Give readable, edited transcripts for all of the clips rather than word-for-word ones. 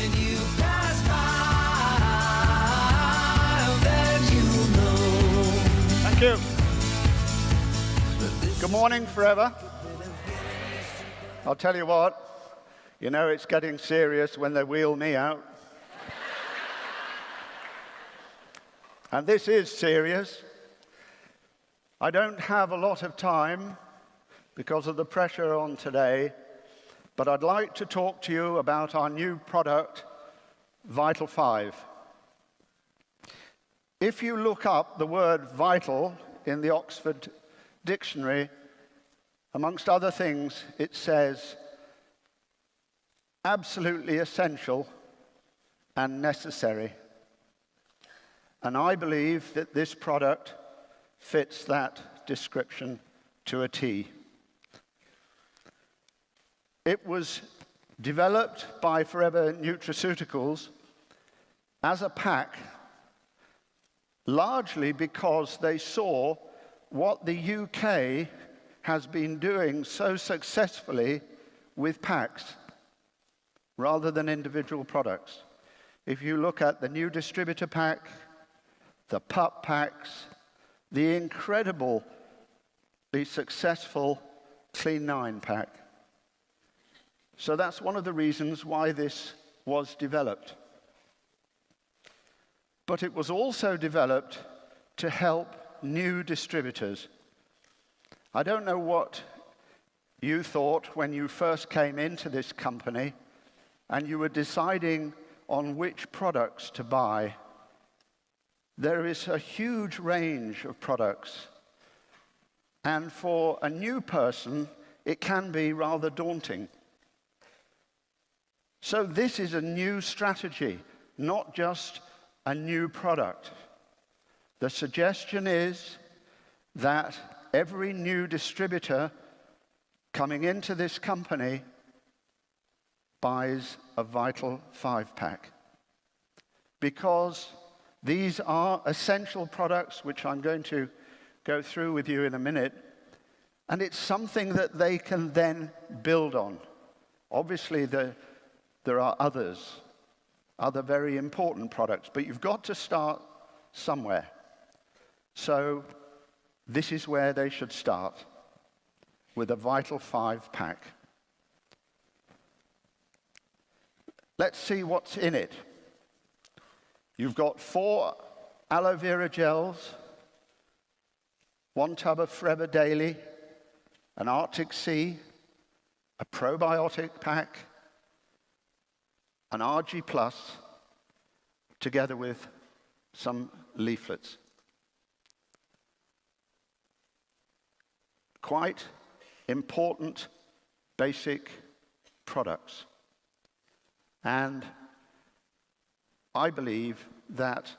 when you pass by, then you'll know. Thank you. Good morning, forever. I'll tell you what, you know it's getting serious when they wheel me out. And this is serious. I don't have a lot of time because of the pressure on today, but I'd like to talk to you about our new product, Vital 5. If you look up the word vital in the Oxford Dictionary, amongst other things, it says absolutely essential and necessary. And I believe that this product fits that description to a T. It was developed by Forever Nutraceuticals as a pack, largely because they saw what the UK has been doing so successfully with packs rather than individual products. If you look at the new distributor pack, the pup packs, the incredibly successful Clean 9 pack. So that's one of the reasons why this was developed. But it was also developed to help new distributors. I don't know what you thought when you first came into this company and you were deciding on which products to buy. There is a huge range of products, and for a new person, it can be rather daunting. So this is a new strategy, not just a new product. The suggestion is that every new distributor coming into this company buys a Vital 5 pack, because these are essential products, which I'm going to go through with you in a minute, and it's something that they can then build on. Obviously, there are other very important products, but you've got to start somewhere. So this is where they should start, with a Vital 5 pack. Let's see what's in it. You've got 4 aloe vera gels, 1 tub of Forever Daily, an Arctic Sea, a probiotic pack, an RG Plus, together with some leaflets. Quite important, basic products. And I believe that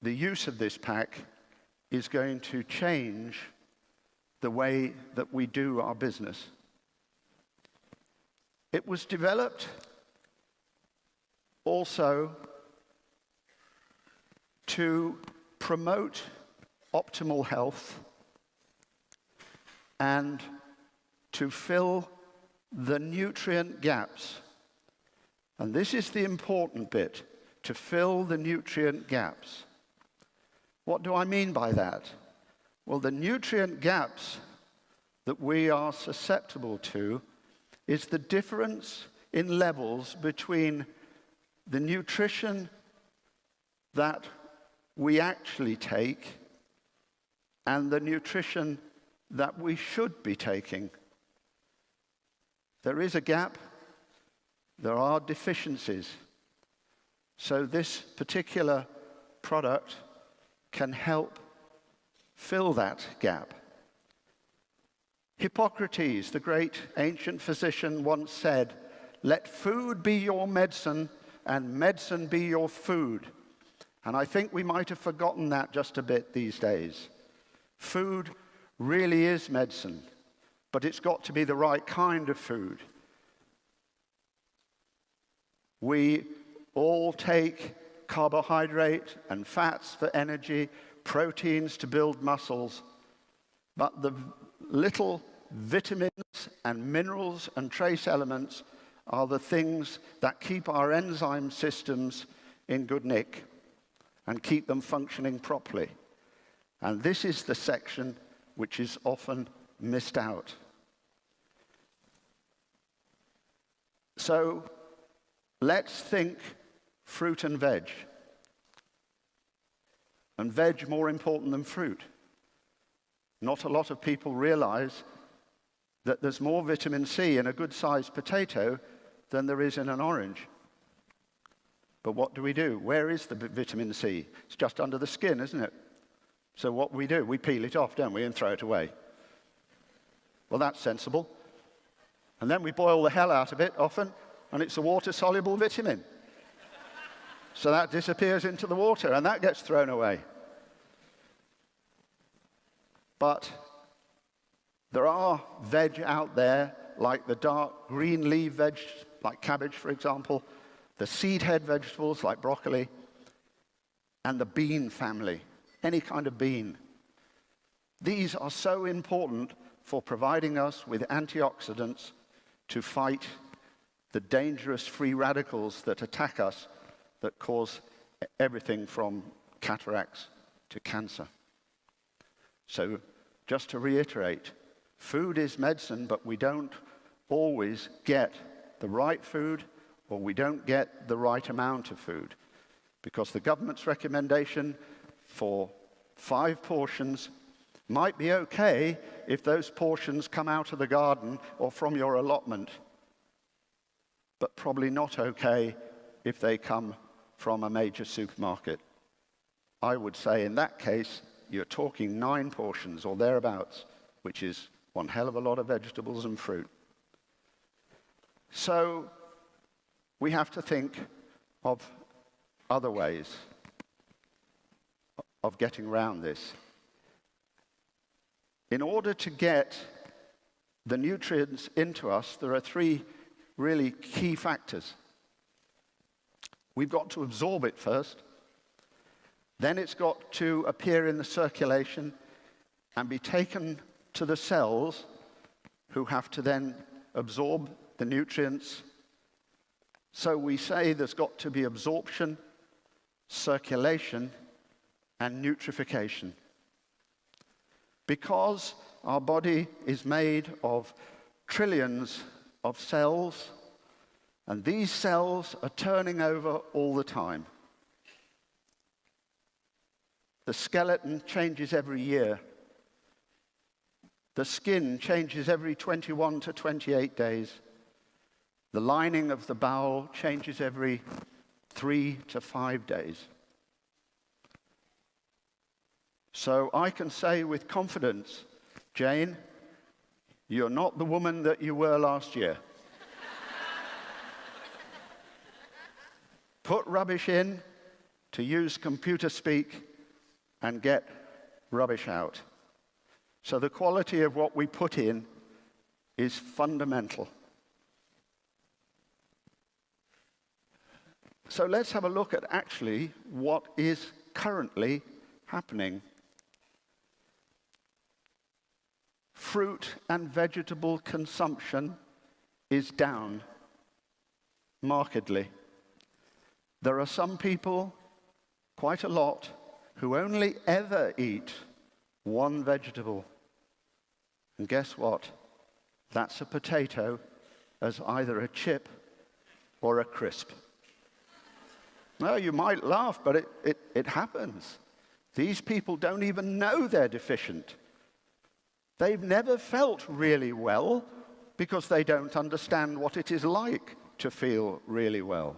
the use of this pack is going to change the way that we do our business. It was developed also to promote optimal health and to fill the nutrient gaps. And this is the important bit, to fill the nutrient gaps. What do I mean by that? Well, the nutrient gaps that we are susceptible to is the difference in levels between the nutrition that we actually take and the nutrition that we should be taking. There is a gap. There are deficiencies. So this particular product can help fill that gap. Hippocrates, the great ancient physician, once said, "Let food be your medicine and medicine be your food." And I think we might have forgotten that just a bit these days. Food really is medicine, but it's got to be the right kind of food. We all take carbohydrate and fats for energy, proteins to build muscles, but the little vitamins and minerals and trace elements are the things that keep our enzyme systems in good nick and keep them functioning properly. And this is the section which is often missed out. So let's think fruit and veg. And veg more important than fruit. Not a lot of people realize that there's more vitamin C in a good-sized potato than there is in an orange. But what do? Where is the vitamin C? It's just under the skin, isn't it? So what do? We peel it off, don't we, and throw it away. Well, that's sensible. And then we boil the hell out of it often, and it's a water-soluble vitamin. So that disappears into the water, and that gets thrown away. But there are veg out there, like the dark green leaf veg, like cabbage, for example, the seed head vegetables, like broccoli, and the bean family, any kind of bean. These are so important for providing us with antioxidants to fight the dangerous free radicals that attack us, that cause everything from cataracts to cancer. So, just to reiterate, food is medicine, but we don't always get the right food, or we don't get the right amount of food, because the government's recommendation for 5 portions might be okay if those portions come out of the garden or from your allotment, but probably not okay if they come from a major supermarket. I would say in that case, you're talking 9 portions or thereabouts, which is one hell of a lot of vegetables and fruit. So we have to think of other ways of getting around this. In order to get the nutrients into us, there are 3 really key factors. We've got to absorb it first. Then it's got to appear in the circulation and be taken to the cells, who have to then absorb the nutrients. So we say there's got to be absorption, circulation, and nutrification. Because our body is made of trillions of cells, and these cells are turning over all the time. The skeleton changes every year. The skin changes every 21 to 28 days. The lining of the bowel changes every 3 to 5 days. So I can say with confidence, Jane, you're not the woman that you were last year. Put rubbish in, to use computer speak, and get rubbish out. So the quality of what we put in is fundamental. So let's have a look at actually what is currently happening. Fruit and vegetable consumption is down markedly. There are some people, quite a lot, who only ever eat one vegetable. And guess what? That's a potato as either a chip or a crisp. Well, you might laugh, but it happens. These people don't even know they're deficient. They've never felt really well because they don't understand what it is like to feel really well.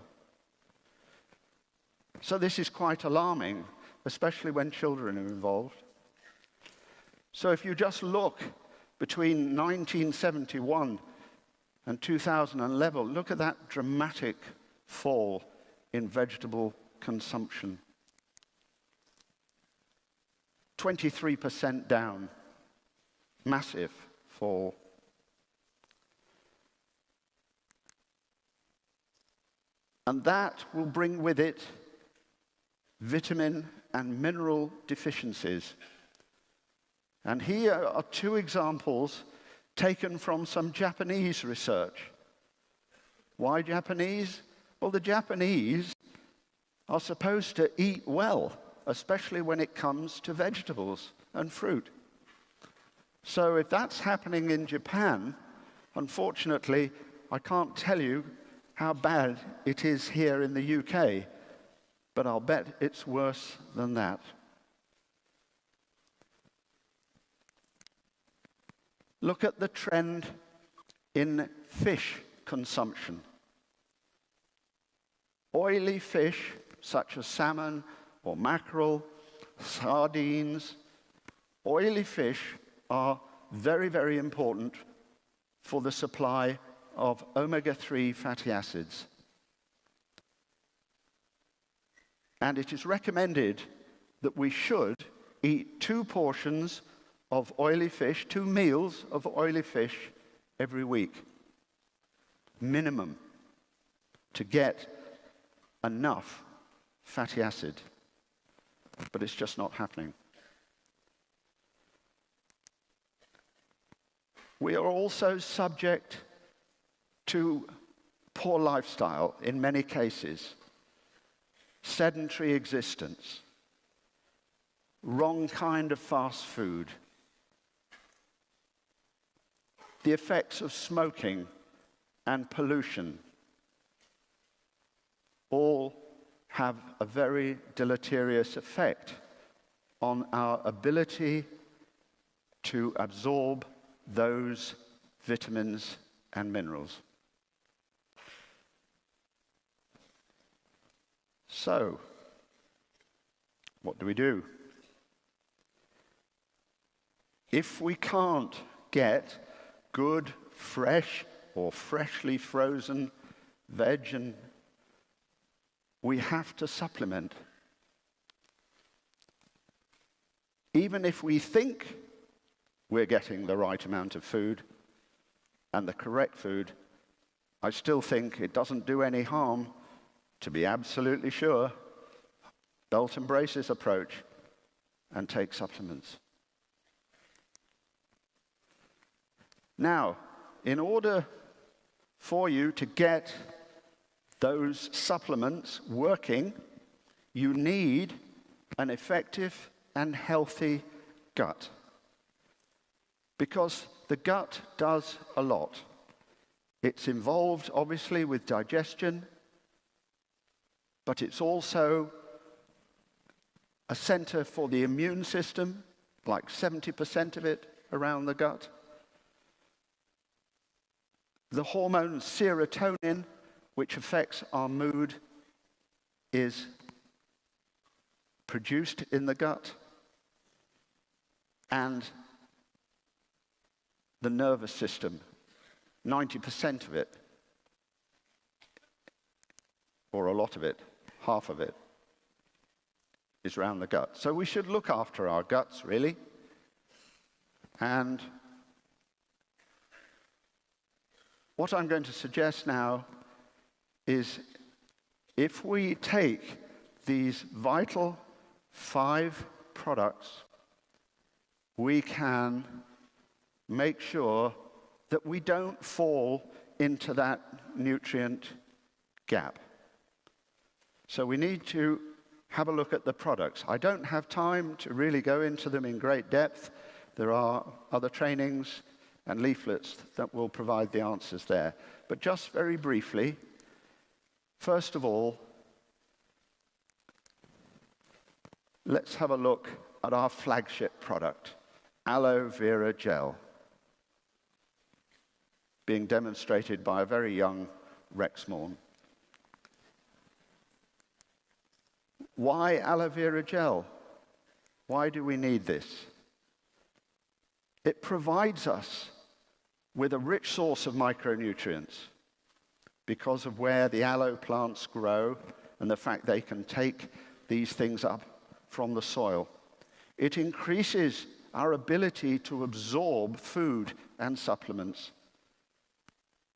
So this is quite alarming, especially when children are involved. So if you just look between 1971 and 2011, look at that dramatic fall in vegetable consumption. 23% down. Massive fall. And that will bring with it vitamin and mineral deficiencies. And here are 2 examples taken from some Japanese research. Why Japanese? Well, the Japanese are supposed to eat well, especially when it comes to vegetables and fruit. So if that's happening in Japan, unfortunately, I can't tell you how bad it is here in the UK, but I'll bet it's worse than that. Look at the trend in fish consumption. Oily fish, such as salmon or mackerel, sardines, oily fish are very, very important for the supply of omega-3 fatty acids. And it is recommended that we should eat 2 portions of oily fish, 2 meals of oily fish every week, minimum, to get enough fatty acid. But it's just not happening. We are also subject to poor lifestyle in many cases, sedentary existence, wrong kind of fast food, the effects of smoking and pollution all have a very deleterious effect on our ability to absorb those vitamins and minerals. So, what do we do? If we can't get good, fresh, or freshly frozen veg, and we have to supplement. Even if we think we're getting the right amount of food and the correct food, I still think it doesn't do any harm to be absolutely sure, belt and braces approach, and take supplements. Now, in order for you to get those supplements working, you need an effective and healthy gut. Because the gut does a lot. It's involved, obviously, with digestion, but it's also a center for the immune system, like 70% of it around the gut. The hormone serotonin, which affects our mood, is produced in the gut. And the nervous system, 90% of it, or a lot of it, half of it, is around the gut. So we should look after our guts, really. And what I'm going to suggest now is if we take these vital 5 products, we can make sure that we don't fall into that nutrient gap. So we need to have a look at the products. I don't have time to really go into them in great depth. There are other trainings and leaflets that will provide the answers there. But just very briefly, first of all, let's have a look at our flagship product, aloe vera gel, being demonstrated by a very young Rexmorn. Why aloe vera gel? Why do we need this? It provides us with a rich source of micronutrients because of where the aloe plants grow and the fact they can take these things up from the soil. It increases our ability to absorb food and supplements.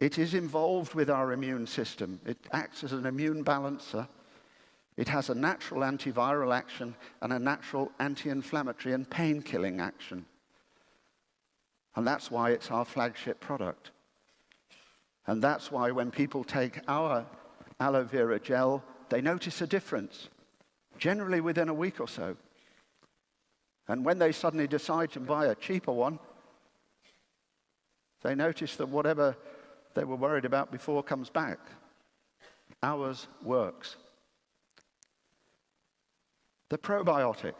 It is involved with our immune system. It acts as an immune balancer. It has a natural antiviral action and a natural anti-inflammatory and pain-killing action. And that's why it's our flagship product. And that's why when people take our aloe vera gel, they notice a difference, generally within a week or so. And when they suddenly decide to buy a cheaper one, they notice that whatever they were worried about before comes back. Ours works. The probiotic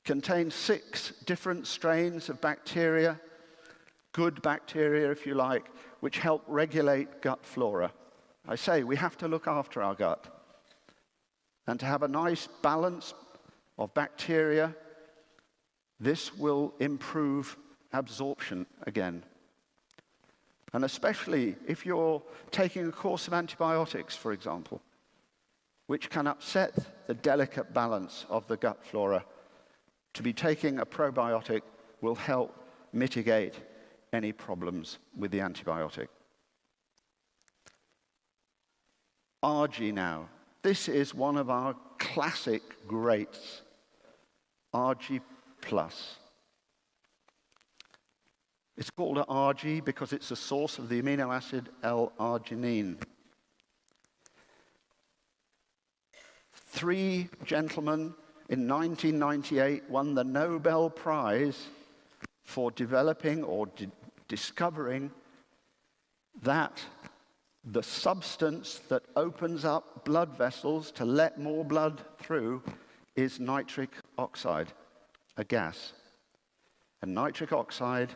contains 6 different strains of bacteria, good bacteria if you like, which help regulate gut flora. I say we have to look after our gut. And to have a nice balance of bacteria, this will improve absorption again. And especially if you're taking a course of antibiotics, for example, which can upset the delicate balance of the gut flora, to be taking a probiotic will help mitigate any problems with the antibiotic. RG now. This is one of our classic greats, RG+. It's called RG because it's the source of the amino acid L-arginine. 3 gentlemen in 1998 won the Nobel Prize for developing or discovering that the substance that opens up blood vessels to let more blood through is nitric oxide, a gas. And nitric oxide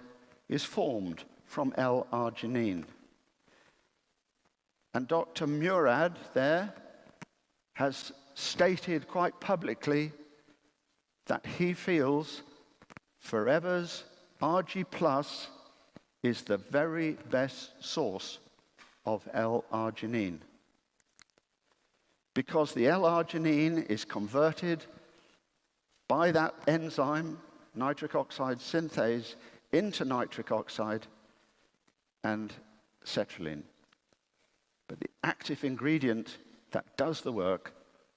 is formed from L-arginine. And Dr. Murad there has stated quite publicly that he feels Forever's RG Plus is the very best source of L-arginine. Because the L-arginine is converted by that enzyme, nitric oxide synthase, into nitric oxide and cetrulline. But the active ingredient that does the work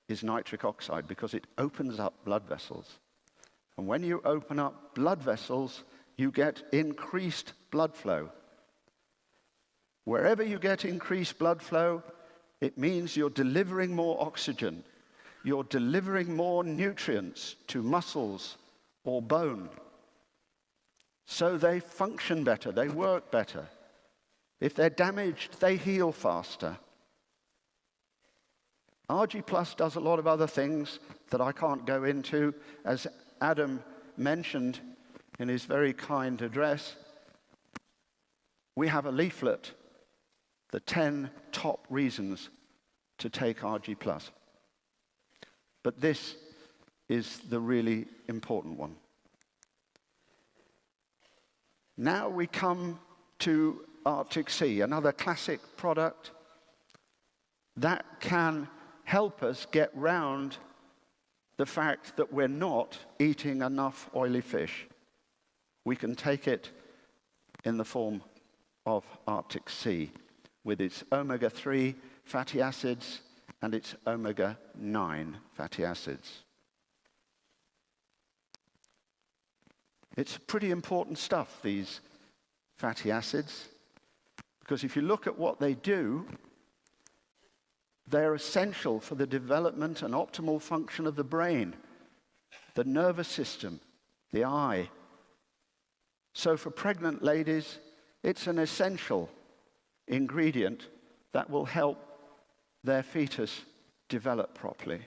is nitric oxide because it opens up blood vessels. And when you open up blood vessels, you get increased blood flow. Wherever you get increased blood flow, it means you're delivering more oxygen. You're delivering more nutrients to muscles or bone. So they function better, they work better. If they're damaged, they heal faster. RG Plus does a lot of other things that I can't go into. As Adam mentioned in his very kind address, we have a leaflet, the 10 top reasons to take RG Plus. But this is the really important one. Now we come to Arctic Sea, another classic product that can help us get round the fact that we're not eating enough oily fish. We can take it in the form of Arctic Sea with its omega-3 fatty acids and its omega-9 fatty acids. It's pretty important stuff, these fatty acids, because if you look at what they do, they're essential for the development and optimal function of the brain, the nervous system, the eye. So for pregnant ladies, it's an essential ingredient that will help their fetus develop properly.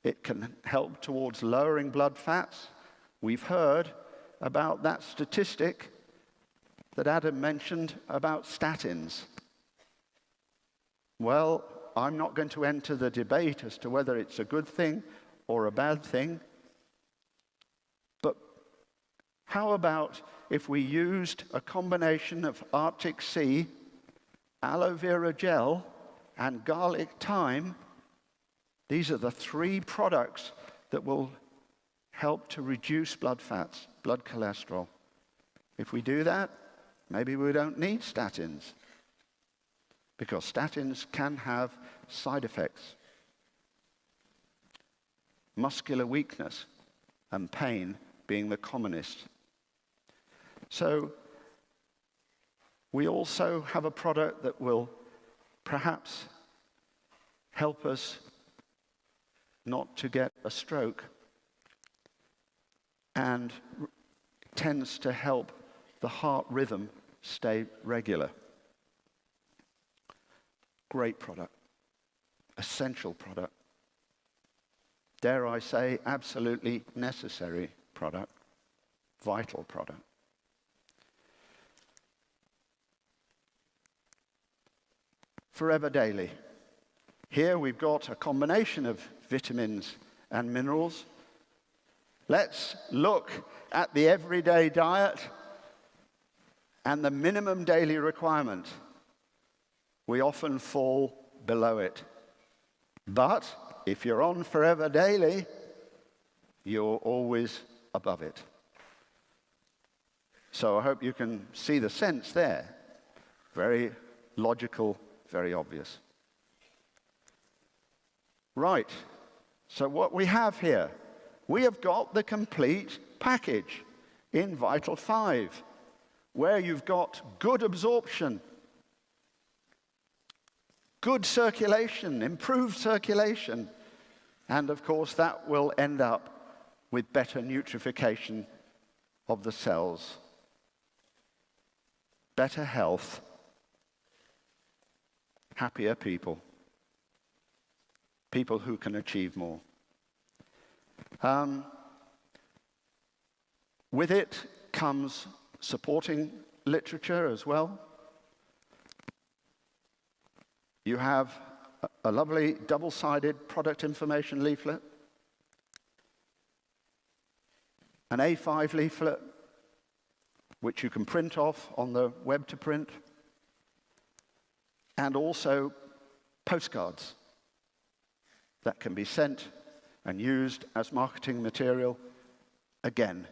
It can help towards lowering blood fats. We've heard about that statistic that Adam mentioned about statins. Well, I'm not going to enter the debate as to whether it's a good thing or a bad thing. But how about if we used a combination of Arctic Sea, aloe vera gel, and garlic thyme? These are the 3 products that will help to reduce blood fats, blood cholesterol. If we do that, maybe we don't need statins, because statins can have side effects. Muscular weakness and pain being the commonest. So we also have a product that will perhaps help us not to get a stroke and tends to help the heart rhythm stay regular. Great product, essential product. Dare I say, absolutely necessary product, vital product. Forever Daily. Here we've got a combination of vitamins and minerals. Let's look at the everyday diet and the minimum daily requirement. We often fall below it. But if you're on Forever Daily, you're always above it. So I hope you can see the sense there. Very logical, very obvious. Right, so what we have here, we have got the complete package in Vital 5, where you've got good absorption, good circulation, improved circulation, and of course that will end up with better nutrification of the cells, better health, happier people, people who can achieve more. With it comes supporting literature as well. You have a lovely double-sided product information leaflet, an A5 leaflet, which you can print off on the web to print, and also postcards that can be sent and used as marketing material, again,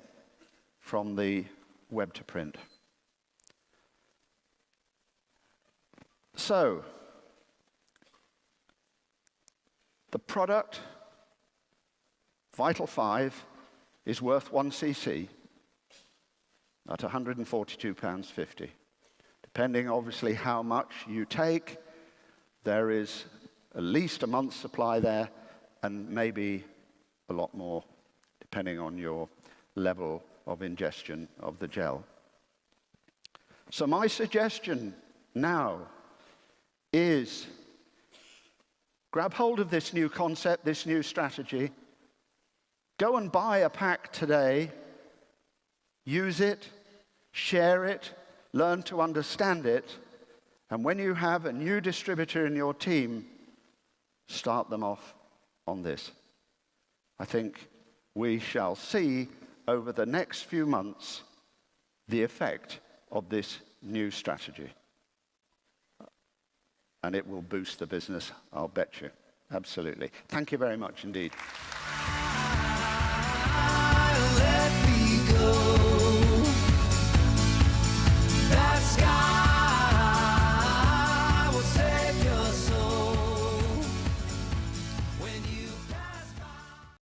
from the web to print. So, the product, Vital 5, is worth 1 cc at £142.50. Depending, obviously, how much you take, there is at least a month's supply there, and maybe a lot more, depending on your level of ingestion of the gel. So my suggestion now is grab hold of this new concept, this new strategy, go and buy a pack today, use it, share it, learn to understand it, and when you have a new distributor in your team, start them off on this. I think we shall see over the next few months the effect of this new strategy. And it will boost the business, I'll bet you. Absolutely. Thank you very much indeed.